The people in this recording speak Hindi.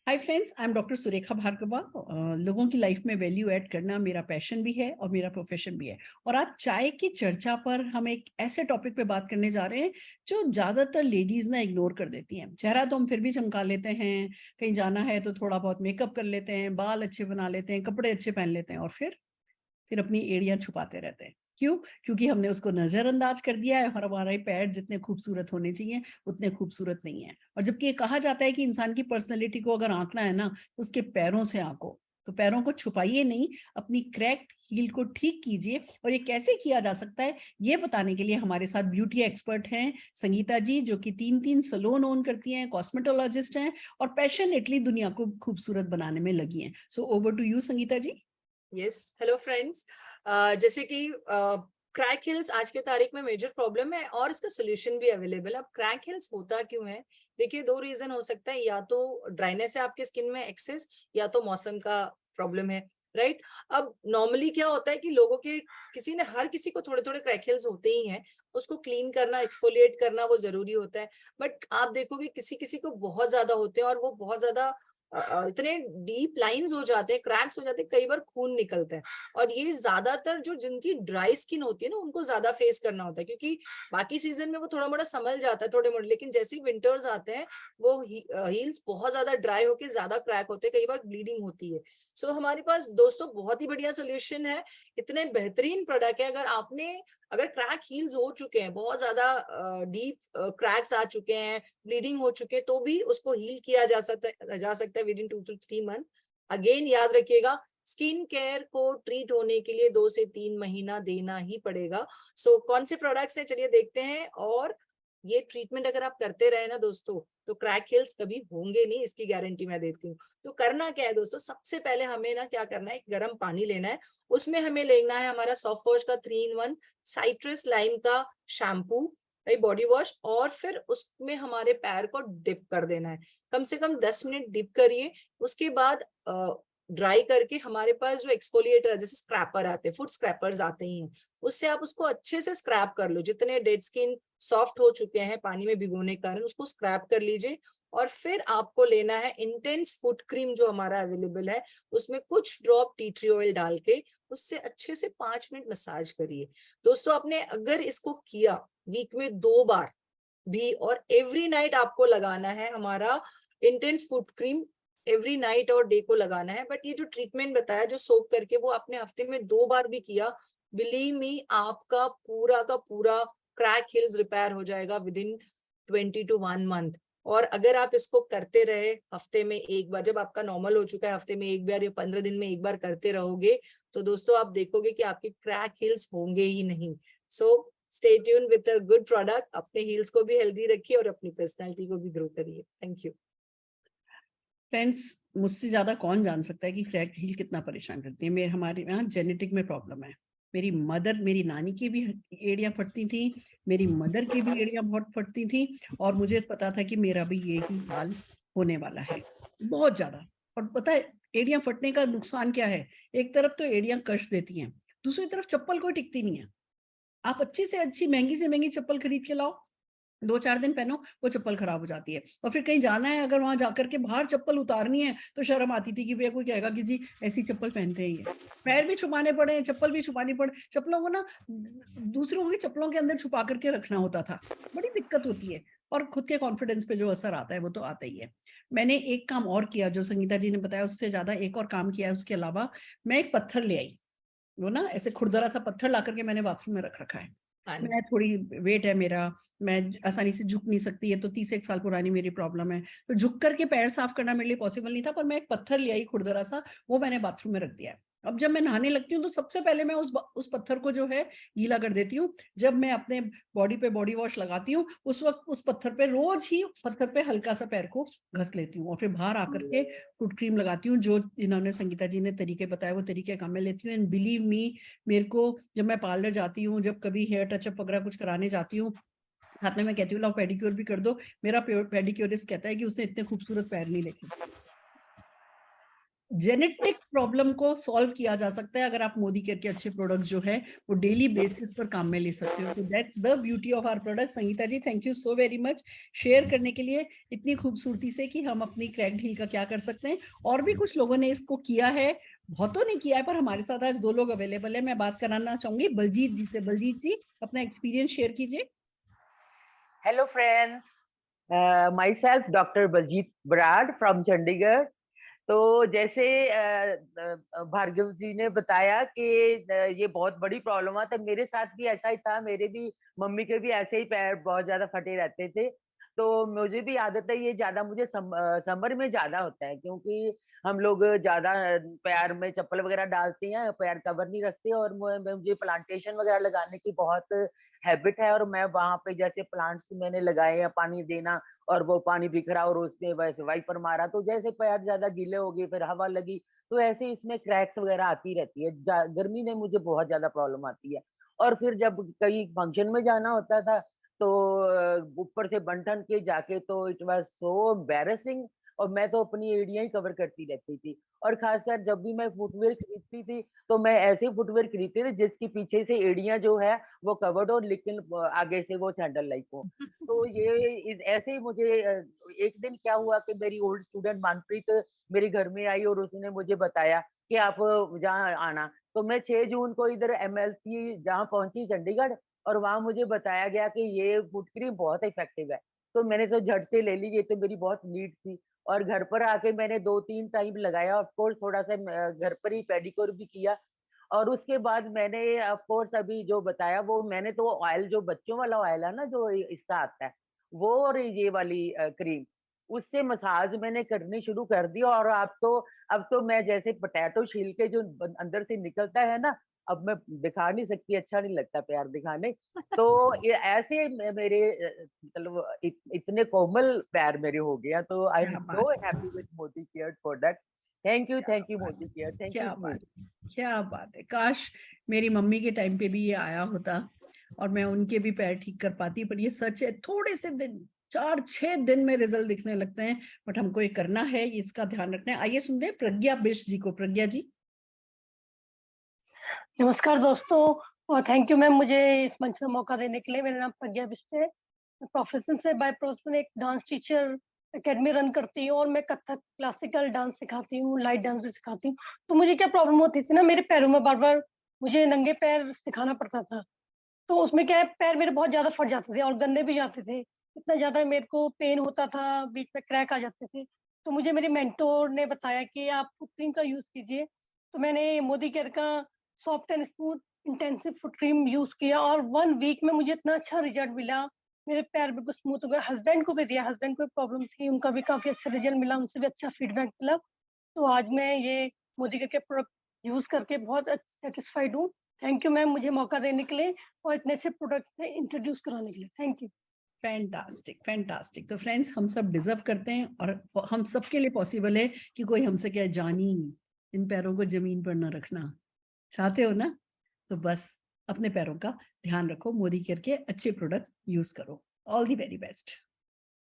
Hi friends, I am doctor Surekha Bhargava. लोगों की लाइफ में वैल्यू ऐड करना मेरा पैशन भी है और मेरा प्रोफेशन भी है। और आज चाय की चर्चा पर हम एक ऐसे टॉपिक पे बात करने जा रहे हैं जो ज्यादातर लेडीज ना इग्नोर कर देती हैं। चेहरा तो हम फिर भी चमका लेते हैं, कहीं जाना है तो थोड़ा बहुत मेकअप कर लेते हैं, बाल अच्छे बना लेते हैं, कपड़े अच्छे पहन लेते हैं, और फिर अपनी एड़ियां छुपाते रहते हैं। क्यों? क्योंकि हमने उसको नजरअंदाज कर दिया है और हमारे पैर जितने खूबसूरत होने चाहिए उतने खूबसूरत नहीं है। और जबकि ये कहा जाता है कि इंसान की पर्सनैलिटी को अगर आंकना है ना तो उसके पैरों से आंको। तो पैरों को छुपाइए नहीं, अपनी क्रैक्ड हील को ठीक कीजिए। और ये कैसे किया जा सकता है ये बताने के लिए हमारे साथ ब्यूटी एक्सपर्ट हैं संगीता जी, जो कि 3 सैलून ओन करती हैं, कॉस्मेटोलॉजिस्ट हैं और पैशनेटली दुनिया को खूबसूरत बनाने में लगी हैं। So over to you Sangeeta ji. Yes, hello friends. जैसे कि क्रैक हिल्स आज के तारीख में मेजर प्रॉब्लम है और इसका सोल्यूशन भी अवेलेबल है। अब क्रैक हिल्स होता क्यों है? देखिए, दो रीजन हो सकता है, या तो ड्राइनेस है आपके स्किन में एक्सेस, या तो मौसम का प्रॉब्लम है, राइट? अब नॉर्मली क्या होता है कि लोगों के हर किसी को थोड़े थोड़े क्रैक हिल्स होते ही हैं। उसको क्लीन करना, एक्सफोलिएट करना वो जरूरी होता है। बट आप देखोगे किसी किसी को बहुत ज्यादा होते हैं और वो बहुत ज्यादा इतने डीप लाइंस हो जाते हैं, क्रैक्स हो जाते हैं, कई बार खून निकलता है। और ये ज्यादातर जो जिनकी ड्राई स्किन होती है ना, उनको ज्यादा फेस करना होता है, क्योंकि बाकी सीजन में वो थोड़ा मोड़ा संभल जाता है थोड़े मोड़े, लेकिन जैसे ही विंटर्स आते हैं वो हील्स बहुत ज्यादा ड्राई होके ज्यादा क्रैक होते हैं, कई बार ब्लीडिंग होती है। सो हमारे पास दोस्तों बहुत ही बढ़िया सोल्यूशन है। इतने बेहतरीन प्रोडक्ट है। अगर क्रैक हील्स हो चुके हैं, बहुत ज्यादा डीप क्रैक्स आ चुके हैं, ब्लीडिंग हो चुके हैं, तो भी उसको हील किया जा सकता है with in 2 to 3 month. Again याद रखिएगा, स्किन केयर को ट्रीट होने के लिए 2 से 3 महीना देना ही पड़ेगा। सो कौन से प्रोडक्ट्स हैं, चलिए देखते हैं। और ये ट्रीटमेंट अगर आप करते रहे ना दोस्तों, तो क्रैक हिल्स कभी होंगे नहीं, इसकी गारंटी मैं देती हूँ। तो करना क्या है दोस्तों, सबसे पहले हमें ना क्या करना है, एक गर्म पानी लेना है। उसमें हमें लेना है हमारा सॉफ्टवॉश का 3 in 1 साइट्रस लाइम का शैम्पू, भाई बॉडी वॉश, और फिर उसमें हमारे पैर को डिप कर देना है। कम से कम 10 मिनट डिप करिए। उसके बाद ड्राई करके हमारे पास जो एक्सफोलिएटर जैसे स्क्रैपर आते हैं, फुट स्क्रैपर्स आते ही हैं, उससे आप उसको अच्छे से स्क्रैप कर लो। जितने डेड स्किन सॉफ्ट हो चुके हैं पानी में भिगोने के कारण, उसको स्क्रैप कर लीजिए। और फिर आपको लेना है इंटेंस फुट क्रीम जो हमारा अवेलेबल है, उसमें कुछ ड्रॉप टी ट्री ऑयल डाल के उससे अच्छे से 5 मिनट मसाज करिए। दोस्तों, आपने अगर इसको किया वीक में 2 बार भी, और एवरी नाइट आपको लगाना है हमारा intense foot cream, every night और डे को लगाना है। बट ये जो ट्रीटमेंट बताया, जो सोप करके, वो आपने हफ्ते में 2 बार भी किया, बिलीव मी, आपका पूरा का पूरा क्रैक हिल्स रिपेयर हो जाएगा विद इन 20 to 1 मंथ। और अगर आप इसको करते रहे हफ्ते में एक बार, जब आपका नॉर्मल हो चुका है, हफ्ते में एक बार या 15 दिन में एक बार करते रहोगे, तो दोस्तों आप देखोगे कि आपके क्रैक हिल्स होंगे ही नहीं। So stay tune with a good product. अपने हील्स को भी हेल्दी रखिए और अपनी पर्सनालिटी को भी ग्रो करिए। Thank you. फ्रेंड्स, मुझसे ज्यादा कौन जान सकता है कि क्रैक्ड हील कितना परेशान करती है। मेरे हमारे यहाँ जेनेटिक में प्रॉब्लम है। मेरी नानी की भी एड़ियां फटती थी, मेरी मदर की भी एड़ियां बहुत फटती थी, और मुझे पता था कि मेरा भी यही हाल होने वाला है, बहुत ज्यादा। और पता है एड़ियां फटने का नुकसान क्या है? एक तरफ तो एड़ियां कष्ट देती हैं, दूसरी तरफ चप्पल कोई टिकती नहीं है। आप अच्छी से अच्छी महंगी से महंगी चप्पल खरीद के लाओ, 2-4 दिन पहनो, वो चप्पल खराब हो जाती है। और फिर कहीं जाना है, अगर वहां जाकर के बाहर चप्पल उतारनी है तो शर्म आती थी कि भैया कोई कहेगा कि जी ऐसी चप्पल पहनते हैं ये। पैर भी छुपाने पड़े, चप्पल भी छुपानी पड़े, चप्पलों को ना दूसरों की चप्पलों के अंदर छुपा करके रखना होता था। बड़ी दिक्कत होती है। और खुद के कॉन्फिडेंस पे जो असर आता है वो तो आता ही है। मैंने एक काम और किया जो संगीता जी ने बताया, उससे ज्यादा एक और काम किया है उसके अलावा। मैं एक पत्थर ले आई, वो ना ऐसे खुरदरा सा पत्थर ला करके मैंने बाथरूम में रख रखा है। हाँ मैं जी। थोड़ी वेट है मेरा, मैं आसानी से झुक नहीं सकती है, तो 31 साल पुरानी मेरी प्रॉब्लम है, तो झुक करके पैर साफ करना मेरे लिए पॉसिबल नहीं था। पर मैं एक पत्थर ले आई खुरदरा सा, वो मैंने बाथरूम में रख दिया है। अब जब मैं नहाने लगती हूँ तो सबसे पहले मैं उस पत्थर को जो है गीला कर देती हूँ। जब मैं अपने बॉडी पे बॉडी वॉश लगाती हूँ उस वक्त उस पत्थर पे रोज ही पत्थर पे हल्का सा पैर को घस लेती हूँ, और फिर बाहर आकर के फुट क्रीम लगाती हूँ। जो इन्होंने संगीता जी ने तरीके बताए वो तरीके काम में लेती हूँ। एंड बिलीव मी, मेरे को जब मैं पार्लर जाती हूँ, जब कभी हेयर टचअप वगैरह कुछ कराने जाती हूँ, साथ में मैं कहती हूँ लाओ पेडिक्योर भी कर दो, मेरा पेडिक्योरिस्ट कहता है कि उसने इतने खूबसूरत पैर नहीं देखे। जेनेटिक प्रॉब्लम को सॉल्व किया जा सकता है अगर आप मोदी केयर के अच्छे प्रोडक्ट्स जो है वो डेली बेसिस पर काम में ले सकते हो। तो that's the beauty of our product. Sangeeta ji, thank you so very much share करने के लिए इतनी खूबसूरती से कि हम अपनी क्रैक्ड हील का क्या कर सकते हैं। और भी कुछ लोगों ने इसको किया है, बहुतों ने किया है, पर हमारे साथ आज 2 लोग अवेलेबल है। मैं बात कराना चाहूंगी बलजीत जी से। बलजीत जी, अपना एक्सपीरियंस शेयर कीजिए। Hello friends, myself Dr. Baljit Brad from Chandigarh। तो जैसे भार्गव जी ने बताया कि ये बहुत बड़ी प्रॉब्लम है, तो मेरे साथ भी ऐसा ही था। मेरे भी मम्मी के भी ऐसे ही पैर बहुत ज्यादा फटे रहते थे। तो मुझे भी आदत है, ये ज्यादा मुझे समर में ज्यादा होता है, क्योंकि हम लोग ज्यादा पैर में चप्पल वगैरह डालते हैं, पैर कवर नहीं रखते। और मुझे प्लांटेशन वगैरह लगाने की बहुत हैबिट है, और मैं वहां पे जैसे प्लांट्स मैंने लगाए हैं, पानी देना, और वो पानी बिखरा और उसमें वैसे वाइपर मारा, तो जैसे पैर ज्यादा गीले हो गए, फिर हवा लगी, तो ऐसे इसमें क्रैक्स वगैरह आती रहती है। गर्मी में मुझे बहुत ज्यादा प्रॉब्लम आती है। और फिर जब कहीं फंक्शन में जाना होता था, तो ऊपर से बन ठन के जाके, तो इट वाज सो एम्बैरेसिंग। और मैं तो अपनी एड़ियां ही कवर करती रहती थी। और खासकर जब भी मैं फुटवेयर खरीदती थी, तो मैं ऐसे फुटवेयर खरीदती थी जिसकी पीछे से एड़ियां जो है वो कवर्ड हो, लेकिन आगे से वो सैंडल लाइक हो। तो ये ऐसे ही मुझे एक दिन क्या हुआ कि मेरी ओल्ड स्टूडेंट मनप्रीत मेरे घर में आई, और उसने मुझे बताया कि आप जहाँ आना। तो मैं 6 जून को इधर एमएलसी जहाँ पहुंची चंडीगढ़, और वहां मुझे बताया गया कि ये फुट क्रीम बहुत इफेक्टिव है। तो मैंने तो झट से ले ली, ये तो मेरी बहुत नीड थी। और घर पर आके मैंने 2-3 टाइम लगाया। ऑफ कोर्स थोड़ा सा घर पर ही पेडिक्योर भी किया। और उसके बाद मैंने ऑफ कोर्स अभी जो बताया, वो मैंने तो ऑयल, जो बच्चों वाला ऑयल है ना, जो इसका आता है, वो और ये वाली क्रीम, उससे मसाज मैंने करनी शुरू कर दी। और अब तो मैं जैसे पोटैटो छील के जो अंदर से निकलता है ना, अब मैं दिखा नहीं सकती, अच्छा नहीं लगता पैर दिखाने। तो ये ऐसे मेरे मतलब इतने कोमल पैर मेरे हो गया। तो आई एम क्या बात so happy with Modi care product. Thank you Modi care, thank you क्या सो बात मच। क्या बात है। काश मेरी मम्मी के टाइम पे भी ये आया होता और मैं उनके भी पैर ठीक कर पाती। पर ये सच है, थोड़े से दिन, 4-6 दिन में रिजल्ट दिखने लगते हैं। बट हमको ये करना है, इसका ध्यान रखना है। आइए सुनते हैं प्रज्ञा बिष्ट जी को। प्रज्ञा जी। नमस्कार दोस्तों, और थैंक यू मैम मुझे इस मंच में मौका देने के लिए। मेरा नाम प्रज्ञा बिष्ट है। मैं प्रोफेशन से बाय प्रोफेशन एक डांस टीचर एकेडमी रन करती हूँ, और मैं कथक क्लासिकल डांस सिखाती हूँ, लाइट डांस भी सिखाती हूँ। तो मुझे क्या प्रॉब्लम होती थी ना, मेरे पैरों में बार-बार मुझे नंगे पैर सिखाना पड़ता था। तो उसमें क्या है, पैर मेरे बहुत ज़्यादा फट जाते थे और गंदे भी जाते थे। इतना ज़्यादा मेरे को पेन होता था, बीच में क्रैक आ जाते थे। तो मुझे मेरे मेंटर ने बताया कि आप फुट क्रीम का यूज़ कीजिए। तो मैंने मोदी केयर का soft and smooth intensive foot cream use किया, और 1 वीक में मुझे इतना अच्छा रिजल्ट मिला। मेरे पैर बिल्कुल स्मूथ हो गए। हस्बैंड को भी दिया, हस्बैंड को प्रॉब्लम थी, उनका भी काफ़ी अच्छा रिजल्ट मिला, उनसे भी अच्छा फीडबैक मिला। तो आज मैं ये मोदी केयर के प्रोडक्ट यूज़ करके बहुत सैटिस्फाइड हूँ। थैंक यू मैम मुझे मौका देने के लिए और इतने अच्छे प्रोडक्ट से इंट्रोड्यूस कराने के लिए। Thank you. Fantastic fantastic. तो फ्रेंड्स, हम सब डिजर्व करते हैं और हम सबके लिए पॉसिबल है कि कोई हमसे क्या जानी इन पैरों को जमीन पर न रखना चाहते हो ना, तो बस अपने पैरों का ध्यान रखो, मोदी केयर के अच्छे प्रोडक्ट यूज करो। All the very best.